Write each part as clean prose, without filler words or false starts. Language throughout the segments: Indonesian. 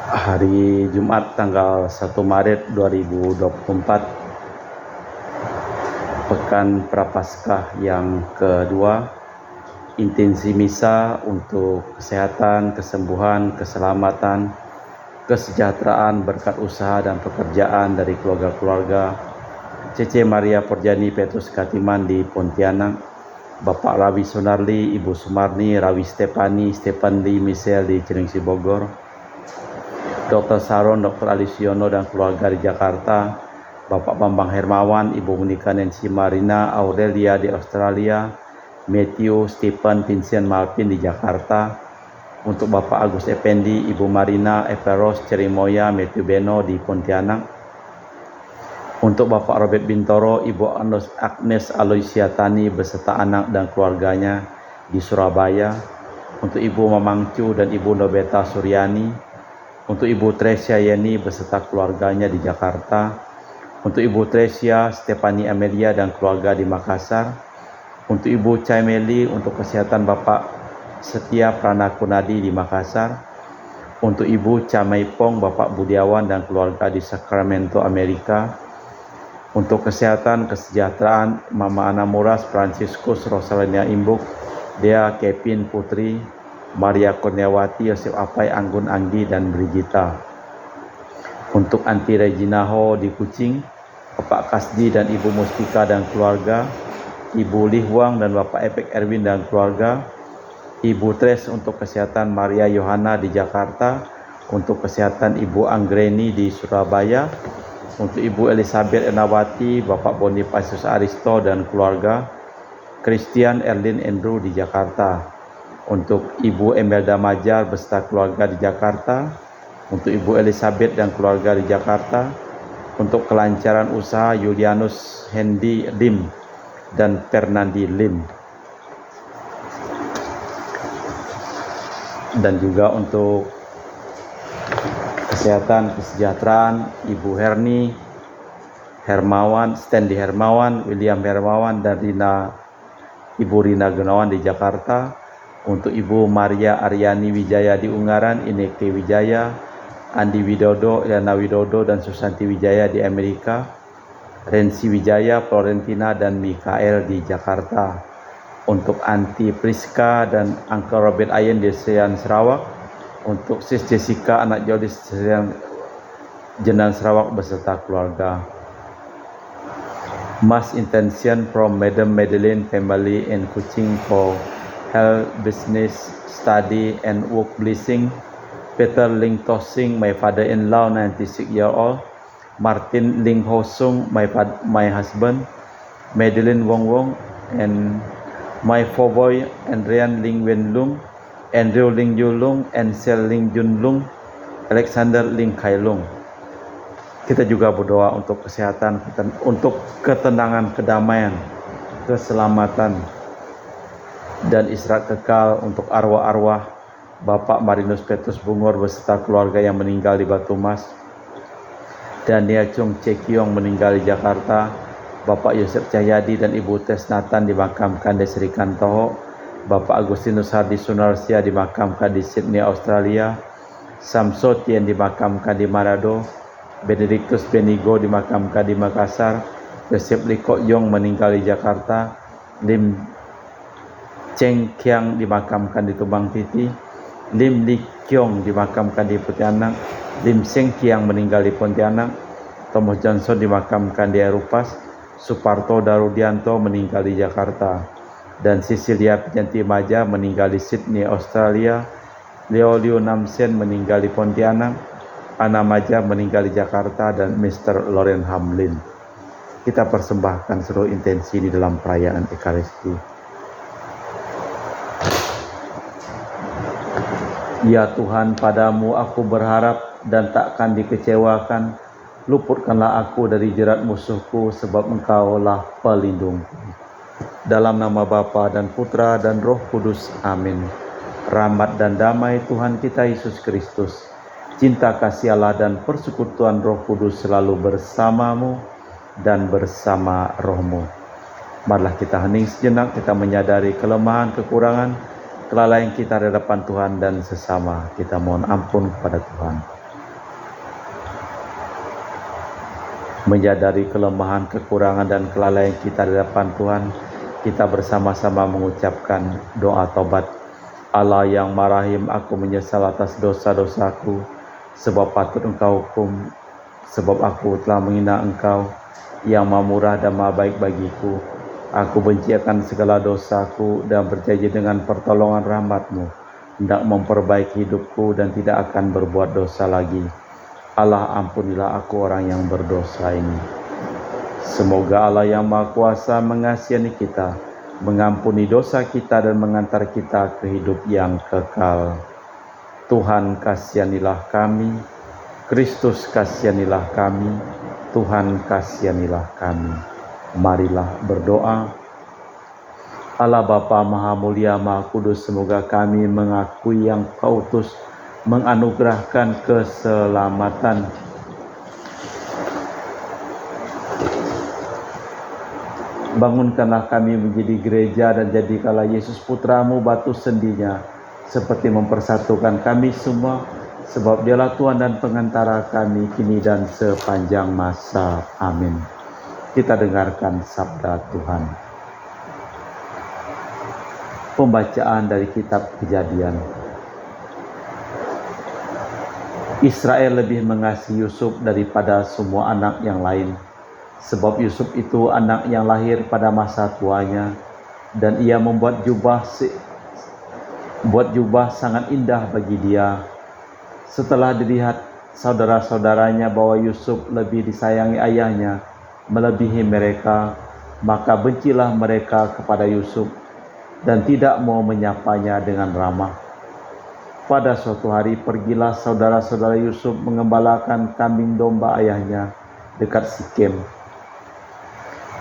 Hari Jumat tanggal 1 Maret 2024, Pekan Prapaskah yang kedua, intensi misa untuk kesehatan, kesembuhan, keselamatan, kesejahteraan, berkat usaha dan pekerjaan dari keluarga-keluarga Cece Maria Porjani Petrus Katiman di Pontianak, Bapak Rawi Sunarli, Ibu Sumarni, Rawi Stepani, Stepan Lee Michel di Cilengsi Bogor, Dr. Saron, Dr. Alisiono dan keluarga di Jakarta, Bapak Bambang Hermawan, Ibu Monika Nancy Marina Aurelia di Australia, Matthew, Stephen, Vincent Malpin di Jakarta, untuk Bapak Agus Effendi, Ibu Marina Everos Cerimoya, Matthew Beno di Pontianak, untuk Bapak Robert Bintoro, Ibu Agnes Aloysia Tani beserta anak dan keluarganya di Surabaya, untuk Ibu Mamangcu dan Ibu Nobeta Suryani, untuk Ibu Tresia Yeni beserta keluarganya di Jakarta, untuk Ibu Tresia Stefani Amelia dan keluarga di Makassar, untuk Ibu Caimeli untuk kesehatan Bapak Setia Pranakunadi di Makassar, untuk Ibu Camaipong, Bapak Budiawan dan keluarga di Sacramento, Amerika, untuk kesehatan kesejahteraan Mama Ana Muras, Franciscus Rosalina Imbuk, Dea Kevin Putri, Maria Kurniawati, Yosef Apai, Anggun Anggi dan Brigita. Untuk Anti Reginaho di Kucing, Bapak Kasdi dan Ibu Mustika dan keluarga, Ibu Lihwang dan Bapak Epek Erwin dan keluarga, Ibu Tres untuk kesehatan Maria Yohana di Jakarta, untuk kesehatan Ibu Anggreni di Surabaya, untuk Ibu Elizabeth Enawati, Bapak Bonifacius Aristo dan keluarga, Christian Erlin Andrew di Jakarta, untuk Ibu Emelda Majar beserta keluarga di Jakarta, untuk Ibu Elizabeth dan keluarga di Jakarta, untuk kelancaran usaha Julianus Hendy Lim dan Fernandi Lim, dan juga untuk kesehatan kesejahteraan Ibu Herni Hermawan, Stanley Hermawan, William Hermawan dan Ibu Rina Gunawan di Jakarta, untuk Ibu Maria Aryani Wijaya di Ungaran, Ineke Wijaya, Andi Widodo, Yana Widodo dan Susanti Wijaya di Amerika, Rensi Wijaya, Florentina dan Mikael di Jakarta, untuk Anti Priska dan Uncle Robert Ayen di Serian Sarawak, untuk Sis Jessica anak Jodis Serian Jenan Sarawak beserta keluarga. Mass intention from Madam Madeline family in Kuching for health, business, study, and work blessing. Peter Ling Tosing, my father-in-law, 96 years old. Martin Ling Ho Sung, my husband. Madeline Wong Wong, and my four boy, Andrian Ling Wen Lung, Andrew Ling Yulung, Ansel Ling Jun Lung, Alexander Ling Kai Lung. Kita juga berdoa untuk kesehatan, untuk ketenangan, kedamaian, keselamatan, dan istirahat kekal untuk arwah-arwah Bapak Marinus Petrus Bungor beserta keluarga yang meninggal di Batu Mas, Daniel Chung Cekiong meninggal di Jakarta, Bapak Yosef Cahyadi dan Ibu Tes Nathan dimakamkan di Sri Kantoho, Bapak Agustinus Hardi Sunarsia dimakamkan di Sydney, Australia, Samsotien dimakamkan di Manado, Benedictus Benigo dimakamkan di Makassar, Yosef Liko Yong meninggal di Jakarta, Lim Cheng Kiang dimakamkan di Tumbang Titi, Lim Li Kiong dimakamkan di Pontianak, Lim Seng Kiang meninggal di Pontianak, Thomas Johnson dimakamkan di Erupas, Suparto Darudianto meninggal di Jakarta, dan Cecilia Pijanti Maja meninggal di Sydney, Australia, Leo Liu Namsen meninggal di Pontianak, Ana Maja meninggal di Jakarta, dan Mr. Loren Hamlin. Kita persembahkan seluruh intensi di dalam perayaan Ekaristi. Ya Tuhan, padamu aku berharap dan takkan dikecewakan. Luputkanlah aku dari jerat musuhku, sebab Engkaulah pelindungku. Dalam nama Bapa dan Putra dan Roh Kudus. Amin. Rahmat dan damai Tuhan kita Yesus Kristus, cinta kasih Allah dan persekutuan Roh Kudus selalu bersamamu dan bersama rohmu. Marilah kita hening sejenak, kita menyadari kelemahan, kekurangan, kelalaian kita di hadapan Tuhan dan sesama. Kita mohon ampun kepada Tuhan. Menyadari kelemahan, kekurangan, dan kelalaian kita di hadapan Tuhan, kita bersama-sama mengucapkan doa taubat. Allah yang marahim, aku menyesal atas dosa-dosaku, sebab patut Engkau hukum, sebab aku telah menghina Engkau, yang Maha Murah dan Maha Baik bagiku. Aku benci akan segala dosaku dan berjanji dengan pertolongan rahmat-Mu, hendak memperbaiki hidupku dan tidak akan berbuat dosa lagi. Allah, ampunilah aku orang yang berdosa ini. Semoga Allah yang Maha Kuasa mengasihi kita, mengampuni dosa kita dan mengantar kita ke hidup yang kekal. Tuhan, kasihanilah kami. Kristus, kasihanilah kami. Tuhan, kasihanilah kami. Marilah berdoa. Allah Bapa Maha Mulia, Maha Kudus, semoga kami mengakui yang Kau utus, menganugerahkan keselamatan. Bangunkanlah kami menjadi gereja dan jadikanlah Yesus Putra-Mu batu sendinya, seperti mempersatukan kami semua, sebab Dialah Tuhan dan pengantara kami kini dan sepanjang masa. Amin. Kita dengarkan sabda Tuhan. Pembacaan dari kitab Kejadian. Israel lebih mengasihi Yusuf daripada semua anak yang lain, sebab Yusuf itu anak yang lahir pada masa tuanya, dan ia membuat jubah sangat indah bagi dia. Setelah dilihat saudara-saudaranya bahwa Yusuf lebih disayangi ayahnya melebihi mereka, maka bencilah mereka kepada Yusuf dan tidak mau menyapanya dengan ramah. Pada suatu hari pergilah saudara-saudara Yusuf mengembalakan kambing domba ayahnya dekat Sikem.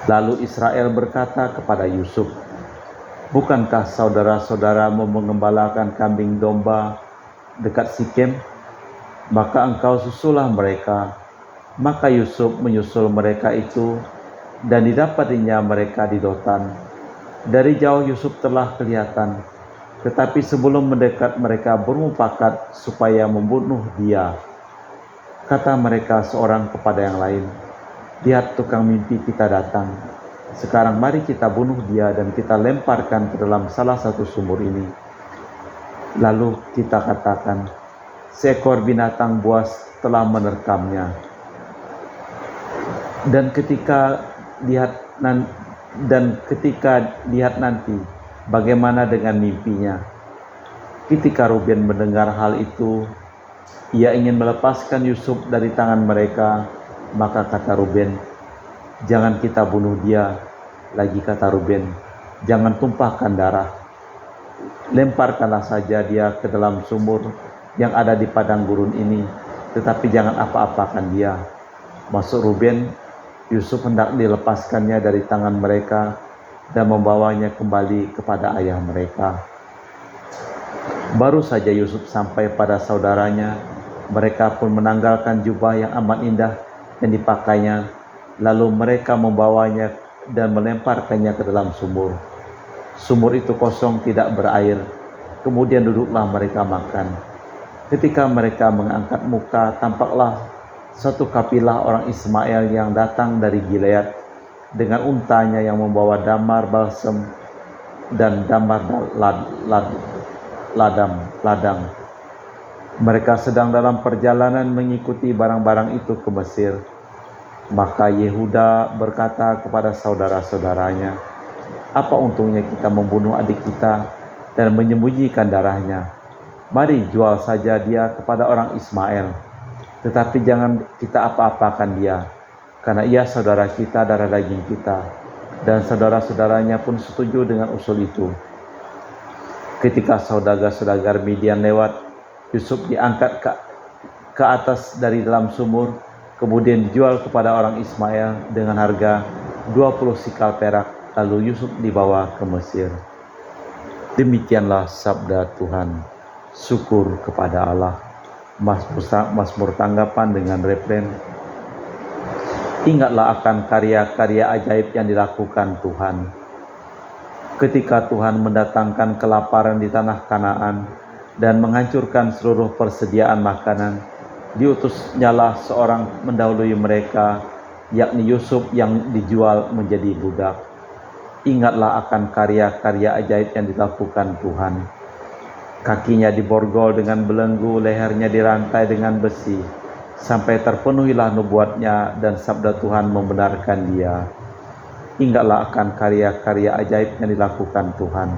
Lalu Israel berkata kepada Yusuf, "Bukankah saudara-saudaramu mengembalakan kambing domba dekat Sikem? Maka engkau susullah mereka." Maka Yusuf menyusul mereka itu, dan didapatinya mereka di Dotan. Dari jauh Yusuf telah kelihatan, tetapi sebelum mendekat mereka bermufakat supaya membunuh dia. Kata mereka seorang kepada yang lain, "Lihat, tukang mimpi kita datang. Sekarang mari kita bunuh dia dan kita lemparkan ke dalam salah satu sumur ini. Lalu kita katakan, seekor binatang buas telah menerkamnya." Dan ketika lihat nanti, bagaimana dengan mimpinya? Ketika Ruben mendengar hal itu, ia ingin melepaskan Yusuf dari tangan mereka. Maka kata Ruben, "Jangan kita bunuh dia." Lagi kata Ruben, "Jangan tumpahkan darah. Lemparkanlah saja dia ke dalam sumur yang ada di padang gurun ini, tetapi jangan apa-apakan dia." Maksud Ruben, Yusuf hendak dilepaskannya dari tangan mereka dan membawanya kembali kepada ayah mereka. Baru saja Yusuf sampai pada saudaranya, mereka pun menanggalkan jubah yang amat indah yang dipakainya, lalu mereka membawanya dan melemparkannya ke dalam sumur. Sumur itu kosong, tidak berair. Kemudian duduklah mereka makan. Ketika mereka mengangkat muka, tampaklah satu kapilah orang Ismail yang datang dari Gilead dengan untanya yang membawa damar balsam dan damar ladang. Mereka sedang dalam perjalanan mengikuti barang-barang itu ke Mesir. Maka Yehuda berkata kepada saudara-saudaranya, "Apa untungnya kita membunuh adik kita dan menyembunyikan darahnya? Mari jual saja dia kepada orang Ismail. Tetapi jangan kita apa-apakan dia, karena ia saudara kita, darah daging kita." Dan saudara-saudaranya pun setuju dengan usul itu. Ketika saudagar-saudagar Midian lewat, Yusuf diangkat ke atas dari dalam sumur, kemudian dijual kepada orang Ismail dengan harga 20 sikal perak, lalu Yusuf dibawa ke Mesir. Demikianlah sabda Tuhan. Syukur kepada Allah. Mazmur tanggapan dengan refren, "Ingatlah akan karya-karya ajaib yang dilakukan Tuhan. Ketika Tuhan mendatangkan kelaparan di tanah Kanaan dan menghancurkan seluruh persediaan makanan, diutusnyalah seorang mendahului mereka yakni Yusuf yang dijual menjadi budak. Ingatlah akan karya-karya ajaib yang dilakukan Tuhan. Kakinya diborgol dengan belenggu, lehernya dirantai dengan besi, sampai terpenuhilah nubuatnya dan sabda Tuhan membenarkan dia. Ingatlah akan karya-karya ajaib yang dilakukan Tuhan.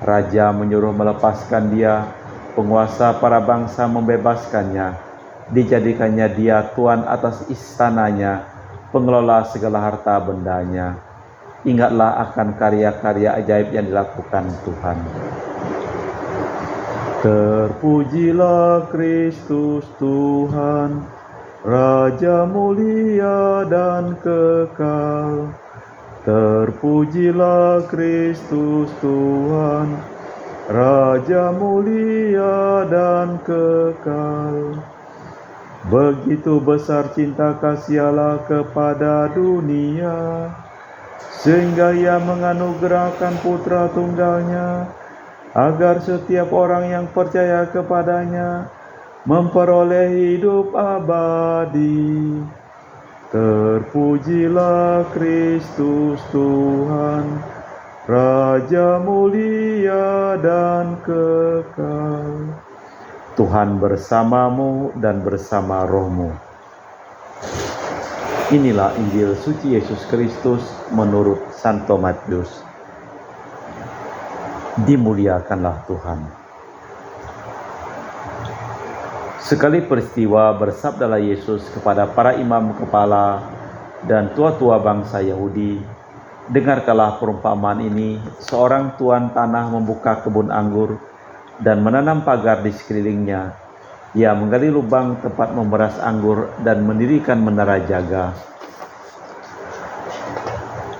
Raja menyuruh melepaskan dia, penguasa para bangsa membebaskannya, dijadikannya dia tuan atas istananya, pengelola segala harta bendanya. Ingatlah akan karya-karya ajaib yang dilakukan Tuhan. Terpujilah Kristus Tuhan, Raja mulia dan kekal. Terpujilah Kristus Tuhan, Raja mulia dan kekal. Begitu besar cinta kasih Allah kepada dunia, sehingga Ia menganugerahkan Putra Tunggalnya, agar setiap orang yang percaya kepadanya memperoleh hidup abadi. Terpujilah Kristus Tuhan, Raja mulia dan kekal. Tuhan bersamamu dan bersama rohmu. Inilah Injil suci Yesus Kristus menurut Santo Matius. Dimuliakanlah Tuhan. Sekali peristiwa bersabdalah Yesus kepada para imam kepala dan tua-tua bangsa Yahudi, "Dengarkanlah perumpamaan ini. Seorang tuan tanah membuka kebun anggur dan menanam pagar di sekelilingnya. Ia menggali lubang tempat memeras anggur dan mendirikan menara jaga.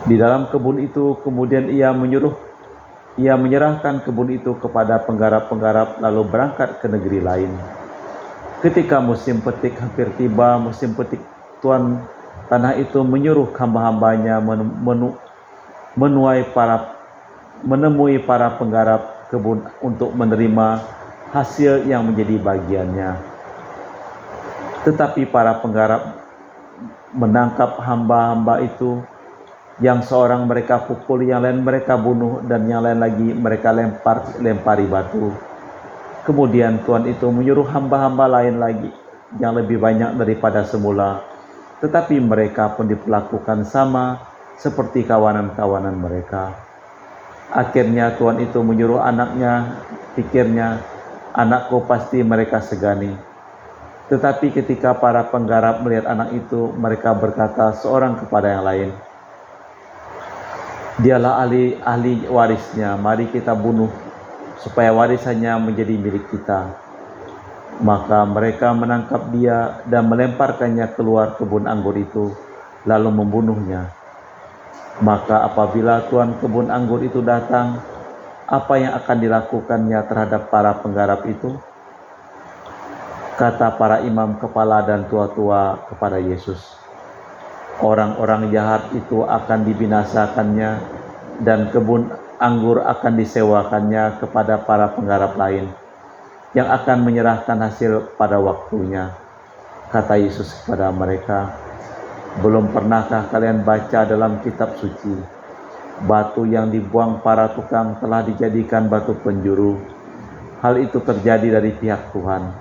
Di dalam kebun itu kemudian ia menyerahkan kebun itu kepada penggarap-penggarap lalu berangkat ke negeri lain. Ketika musim petik hampir tiba, tuan tanah itu menyuruh hamba-hambanya menemui para penggarap kebun untuk menerima hasil yang menjadi bagiannya. Tetapi para penggarap menangkap hamba-hamba itu, yang seorang mereka pukul, yang lain mereka bunuh, dan yang lain lagi mereka lempari batu. Kemudian Tuhan itu menyuruh hamba-hamba lain lagi yang lebih banyak daripada semula, tetapi mereka pun diperlakukan sama seperti kawanan-kawanan mereka. Akhirnya Tuhan itu menyuruh anaknya, pikirnya, anakku pasti mereka segani. Tetapi ketika para penggarap melihat anak itu, mereka berkata seorang kepada yang lain, dialah ahli warisnya, mari kita bunuh, supaya warisannya menjadi milik kita. Maka mereka menangkap dia dan melemparkannya keluar kebun anggur itu, lalu membunuhnya. Maka apabila tuan kebun anggur itu datang, apa yang akan dilakukannya terhadap para penggarap itu? Kata para imam kepala dan tua-tua kepada Yesus, orang-orang jahat itu akan dibinasakannya dan kebun anggur akan disewakannya kepada para penggarap lain yang akan menyerahkan hasil pada waktunya. Kata Yesus kepada mereka, belum pernahkah kalian baca dalam kitab suci, batu yang dibuang para tukang telah dijadikan batu penjuru? Hal itu terjadi dari pihak Tuhan,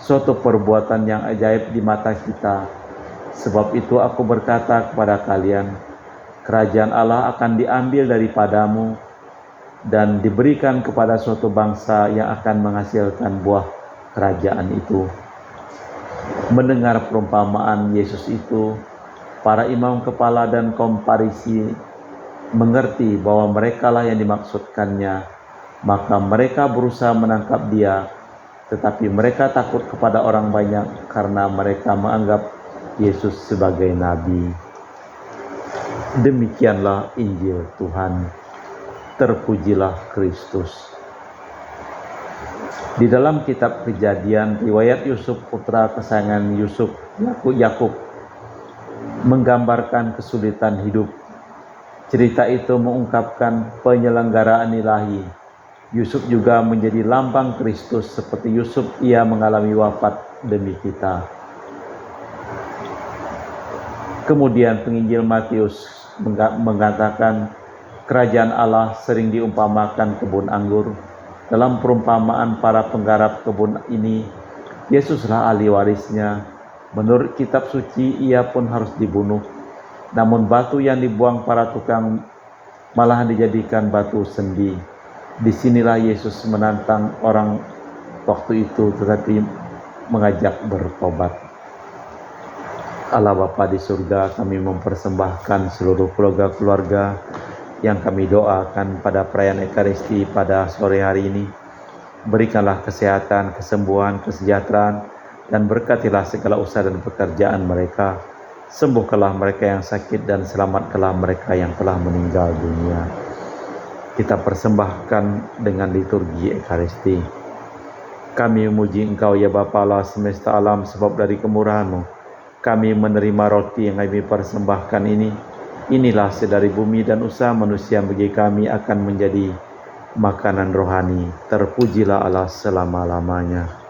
suatu perbuatan yang ajaib di mata kita. Sebab itu aku berkata kepada kalian, kerajaan Allah akan diambil daripadamu dan diberikan kepada suatu bangsa yang akan menghasilkan buah kerajaan itu. Mendengar perumpamaan Yesus itu, para imam kepala dan kaum Farisi mengerti bahwa merekalah yang dimaksudkannya, maka mereka berusaha menangkap dia, tetapi mereka takut kepada orang banyak karena mereka menganggap Yesus sebagai nabi. Demikianlah Injil Tuhan. Terpujilah Kristus. Di dalam kitab Kejadian, riwayat Yusuf, putra kesayangan Yakub, menggambarkan kesulitan hidup. Cerita itu mengungkapkan penyelenggaraan ilahi. Yusuf juga menjadi lambang Kristus. Seperti Yusuf, ia mengalami wafat demi kita. Kemudian penginjil Matius mengatakan kerajaan Allah sering diumpamakan kebun anggur. Dalam perumpamaan para penggarap kebun ini, Yesuslah ahli warisnya. Menurut kitab suci, ia pun harus dibunuh. Namun batu yang dibuang para tukang malahan dijadikan batu sendi. Disinilah Yesus menantang orang waktu itu, tetapi mengajak bertobat. Allah Bapa di surga, kami mempersembahkan seluruh keluarga-keluarga yang kami doakan pada perayaan Ekaristi pada sore hari ini. Berikanlah kesehatan, kesembuhan, kesejahteraan, dan berkatilah segala usaha dan pekerjaan mereka. Sembuhkanlah mereka yang sakit dan selamatkanlah mereka yang telah meninggal dunia. Kita persembahkan dengan liturgi Ekaristi. Kami memuji Engkau ya Bapa Allah semesta alam, sebab dari kemurahan-Mu kami menerima roti yang kami persembahkan ini. Inilah sedari bumi dan usaha manusia bagi kami akan menjadi makanan rohani. Terpujilah Allah selama-lamanya.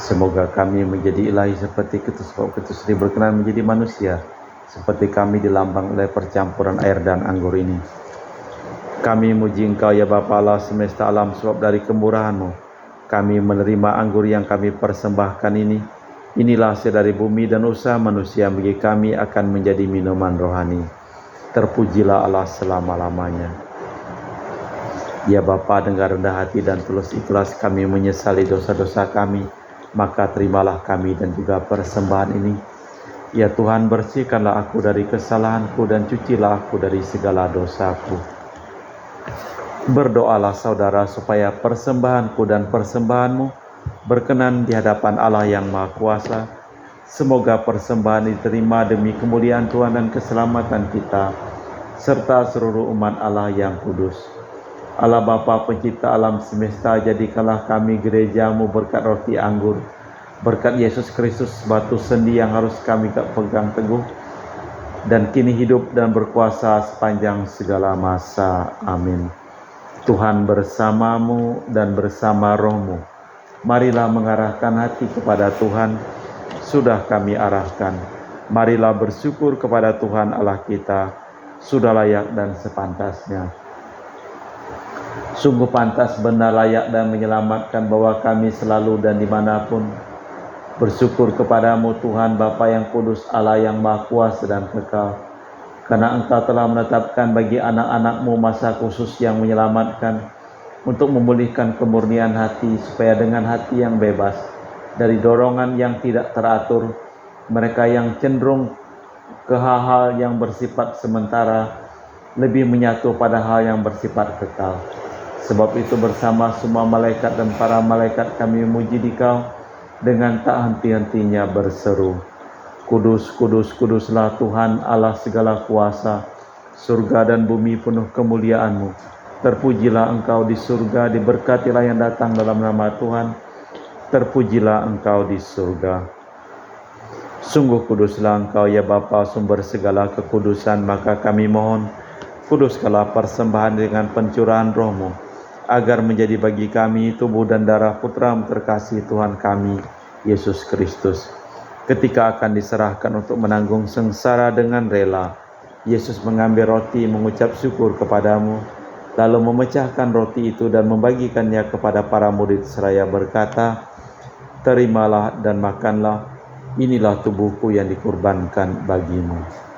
Semoga kami menjadi ilahi seperti Kristus, sebab Kristus berkenan menjadi manusia, seperti kami dilambang oleh percampuran air dan anggur ini. Kami muji Engkau ya Bapa Allah semesta alam, sebab dari kemurahan-Mu kami menerima anggur yang kami persembahkan ini. Inilah sedari bumi dan usaha manusia bagi kami akan menjadi minuman rohani. Terpujilah Allah selama-lamanya. Ya Bapa, dengan rendah hati dan tulus ikhlas kami menyesali dosa-dosa kami, maka terimalah kami dan juga persembahan ini. Ya Tuhan, bersihkanlah aku dari kesalahanku dan cucilah aku dari segala dosaku. Berdoalah saudara supaya persembahanku dan persembahanmu berkenan di hadapan Allah yang Maha Kuasa. Semoga persembahan diterima demi kemuliaan Tuhan dan keselamatan kita, serta seluruh umat Allah yang kudus. Allah Bapa pencipta alam semesta, jadikanlah kami gereja-Mu berkat roti anggur, berkat Yesus Kristus batu sendi yang harus kami pegang teguh, dan kini hidup dan berkuasa sepanjang segala masa. Amin. Tuhan bersamamu dan bersama rohmu. Marilah mengarahkan hati kepada Tuhan. Sudah kami arahkan. Marilah bersyukur kepada Tuhan Allah kita. Sudah layak dan sepantasnya. Sungguh pantas, benar, layak dan menyelamatkan bahwa kami selalu dan dimanapun bersyukur kepadamu Tuhan Bapa yang kudus, Allah yang Maha Kuasa dan kekal. Karena Engkau telah menetapkan bagi anak-anak-Mu masa khusus yang menyelamatkan, untuk memulihkan kemurnian hati, supaya dengan hati yang bebas dari dorongan yang tidak teratur, mereka yang cenderung ke hal-hal yang bersifat sementara lebih menyatu pada hal yang bersifat kekal. Sebab itu bersama semua malaikat dan para malaikat kami memuji Dikau dengan tak henti-hentinya berseru, Kudus, kudus, kuduslah Tuhan Allah segala kuasa, surga dan bumi penuh kemuliaan-Mu. Terpujilah Engkau di surga, diberkatilah yang datang dalam nama Tuhan. Terpujilah Engkau di surga. Sungguh kuduslah Engkau ya Bapa, sumber segala kekudusan, maka kami mohon, kuduskanlah persembahan dengan pencurahan Roh-Mu, agar menjadi bagi kami tubuh dan darah Putra-Mu terkasih Tuhan kami, Yesus Kristus. Ketika akan diserahkan untuk menanggung sengsara dengan rela, Yesus mengambil roti, mengucap syukur kepadamu, lalu memecahkan roti itu dan membagikannya kepada para murid seraya berkata, Terimalah dan makanlah, inilah tubuhku yang dikurbankan bagimu.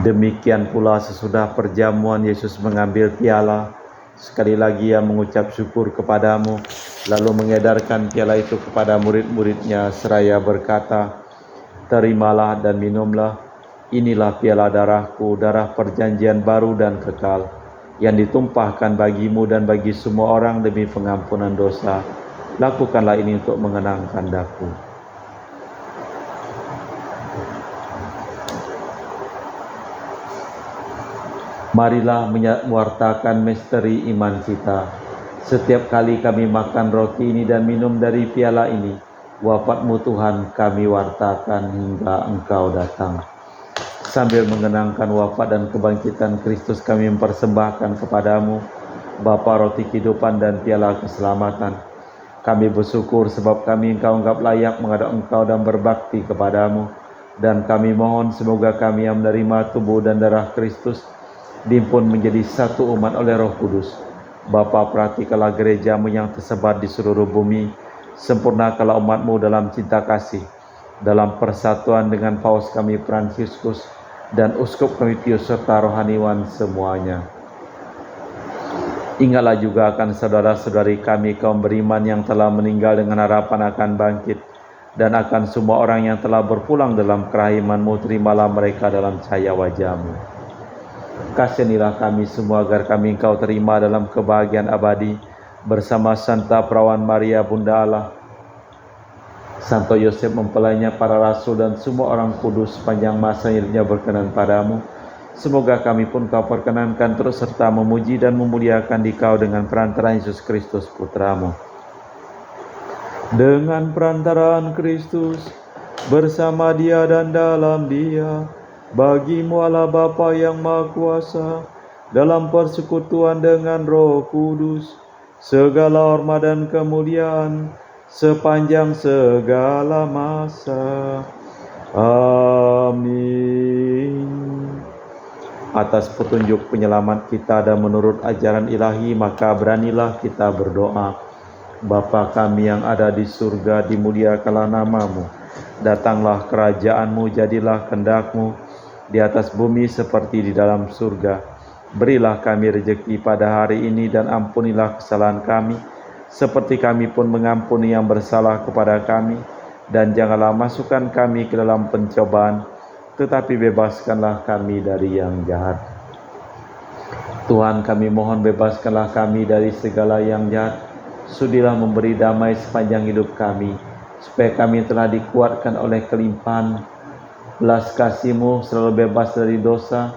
Demikian pula sesudah perjamuan Yesus mengambil piala, sekali lagi Ia mengucap syukur kepadamu, lalu mengedarkan piala itu kepada murid-muridnya seraya berkata, Terimalah dan minumlah, inilah piala darahku, darah perjanjian baru dan kekal, yang ditumpahkan bagimu dan bagi semua orang demi pengampunan dosa. Lakukanlah ini untuk mengenangkan daku. Marilah mewartakan misteri iman kita. Setiap kali kami makan roti ini dan minum dari piala ini, wafat-Mu Tuhan kami wartakan hingga Engkau datang. Sambil mengenangkan wafat dan kebangkitan Kristus, kami mempersembahkan kepadamu Bapa roti kehidupan dan piala keselamatan. Kami bersyukur sebab kami Engkau anggap layak menghadap Engkau dan berbakti kepadamu. Dan kami mohon semoga kami yang menerima tubuh dan darah Kristus dihimpun menjadi satu umat oleh Roh Kudus. Bapa, perhatikanlah gereja-Mu yang tersebar di seluruh bumi. Sempurnakanlah umat-Mu dalam cinta kasih, dalam persatuan dengan Paus kami Fransiskus dan Uskup kami Pius serta rohaniwan semuanya. Ingatlah juga akan saudara-saudari kami kaum beriman yang telah meninggal dengan harapan akan bangkit, dan akan semua orang yang telah berpulang dalam kerahiman-Mu. Terimalah mereka dalam cahaya wajah-Mu. Kasihanilah kami semua agar kami Engkau terima dalam kebahagiaan abadi bersama Santa Perawan Maria Bunda Allah, Santo Yosef mempelainya, para rasul dan semua orang kudus sepanjang masa hidupnya berkenan padamu. Semoga kami pun Kau perkenankan terus serta memuji dan memuliakan Dikau dengan perantaraan Yesus Kristus Putra-Mu. Dengan perantaraan Kristus, bersama Dia dan dalam Dia, bagi-Mu Allah Bapa yang Maha Kuasa, dalam persekutuan dengan Roh Kudus, segala hormat dan kemuliaan sepanjang segala masa. Amin. Atas petunjuk penyelamat kita dan menurut ajaran ilahi, maka beranilah kita berdoa. Bapa kami yang ada di surga, dimuliakanlah nama-Mu. Datanglah kerajaan-Mu, jadilah kehendak-Mu di atas bumi seperti di dalam surga. Berilah kami rezeki pada hari ini dan ampunilah kesalahan kami, seperti kami pun mengampuni yang bersalah kepada kami. Dan janganlah masukkan kami ke dalam pencobaan, tetapi bebaskanlah kami dari yang jahat. Tuhan, kami mohon bebaskanlah kami dari segala yang jahat. Sudilah memberi damai sepanjang hidup kami, supaya kami telah dikuatkan oleh kelimpahan belas kasih-Mu, selalu bebas dari dosa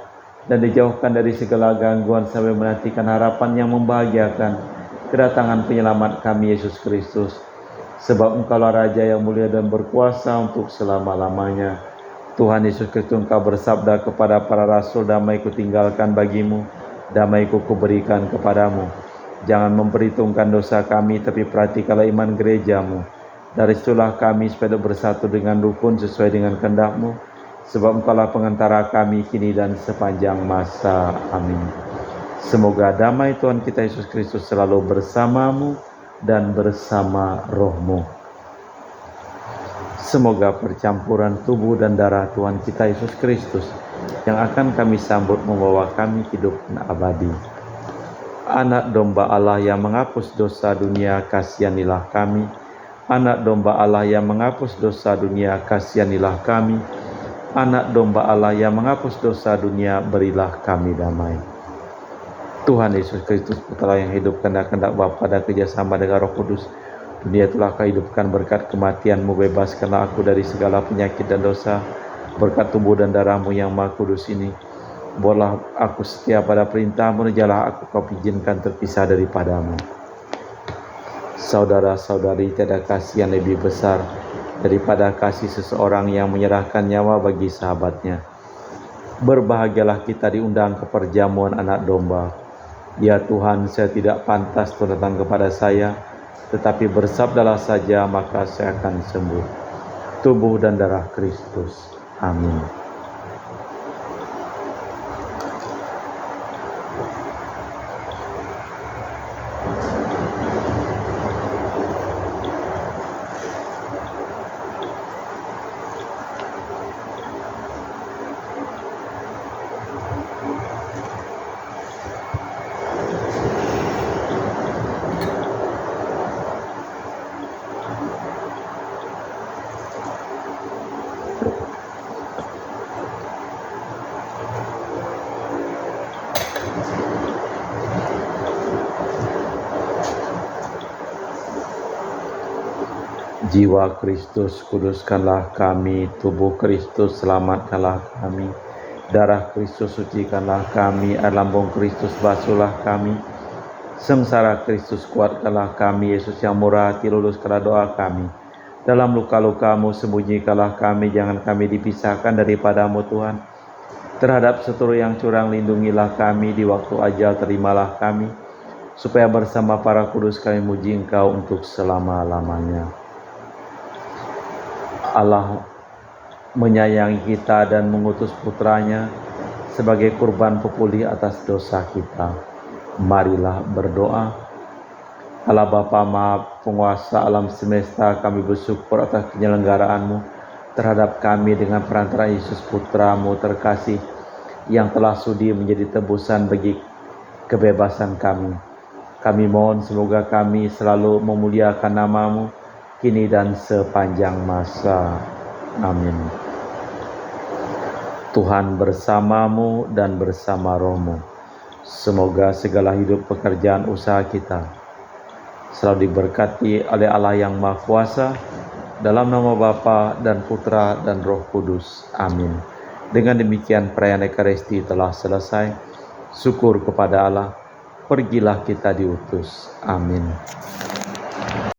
dan dijauhkan dari segala gangguan sampai menantikan harapan yang membahagiakan, kedatangan penyelamat kami Yesus Kristus. Sebab Engkaulah Raja yang mulia dan berkuasa untuk selama-lamanya. Tuhan Yesus Kristus, Engkau bersabda kepada para rasul, damai-Ku tinggalkan bagimu, damai-Ku kuberikan kepadamu. Jangan memperhitungkan dosa kami, tapi perhatikanlah iman gereja-Mu. Dari situlah kami supaya bersatu dengan rukun sesuai dengan kehendak-Mu, sebab Engkaulah pengantara kami kini dan sepanjang masa. Amin. Semoga damai Tuhan kita Yesus Kristus selalu bersamamu dan bersama roh-Mu. Semoga percampuran tubuh dan darah Tuhan kita Yesus Kristus yang akan kami sambut membawa kami hidup abadi. Anak domba Allah yang menghapus dosa dunia, kasihanilah kami. Anak domba Allah yang menghapus dosa dunia, kasihanilah kami. Anak domba Allah yang menghapus dosa dunia, berilah kami damai. Tuhan Yesus Kristus, Putra yang hidup kehendak Bapa dan kerjasama dengan Roh Kudus, dunia telah Kau hidupkan berkat kematian-Mu. Bebaskanlah aku dari segala penyakit dan dosa, berkat tubuh dan darah-Mu yang Maha Kudus ini. Buatlah aku setia pada perintah-Mu, janganlah aku Kau izinkan terpisah daripada-Mu. Saudara-saudari, tiada kasih yang lebih besar daripada kasih seseorang yang menyerahkan nyawa bagi sahabatnya. Berbahagialah kita diundang ke perjamuan anak domba. Ya Tuhan, saya tidak pantas Tuhan datang kepada saya, tetapi bersabdalah saja, maka saya akan sembuh. Tubuh dan darah Kristus. Amin. Jiwa Kristus, kuduskanlah kami. Tubuh Kristus, selamatkanlah kami. Darah Kristus sucikanlah kami, air lambung Kristus basuhlah kami, sengsara Kristus kuatkanlah kami, Yesus yang murah hati luluskanlah doa kami. Dalam luka-lukamu sembunyikanlah kami, jangan kami dipisahkan daripadamu Tuhan. Terhadap seteru yang curang lindungilah kami, di waktu ajal terimalah kami, supaya bersama para kudus kami muji Engkau untuk selama-lamanya. Allah menyayangi kita dan mengutus putranya sebagai kurban pepulih atas dosa kita. Marilah berdoa. Allah Bapa Maha Penguasa alam semesta, kami bersyukur atas penyelenggaraanmu terhadap kami dengan perantara Yesus Putramu terkasih yang telah sudi menjadi tebusan bagi kebebasan kami. Kami mohon semoga kami selalu memuliakan namamu kini dan sepanjang masa. Amin. Tuhan bersamamu dan bersama rohmu. Semoga segala hidup pekerjaan usaha kita selalu diberkati oleh Allah yang Maha Kuasa, dalam nama Bapa dan Putra dan Roh Kudus. Amin. Dengan demikian perayaan Ekaristi telah selesai. Syukur kepada Allah. Pergilah kita diutus. Amin.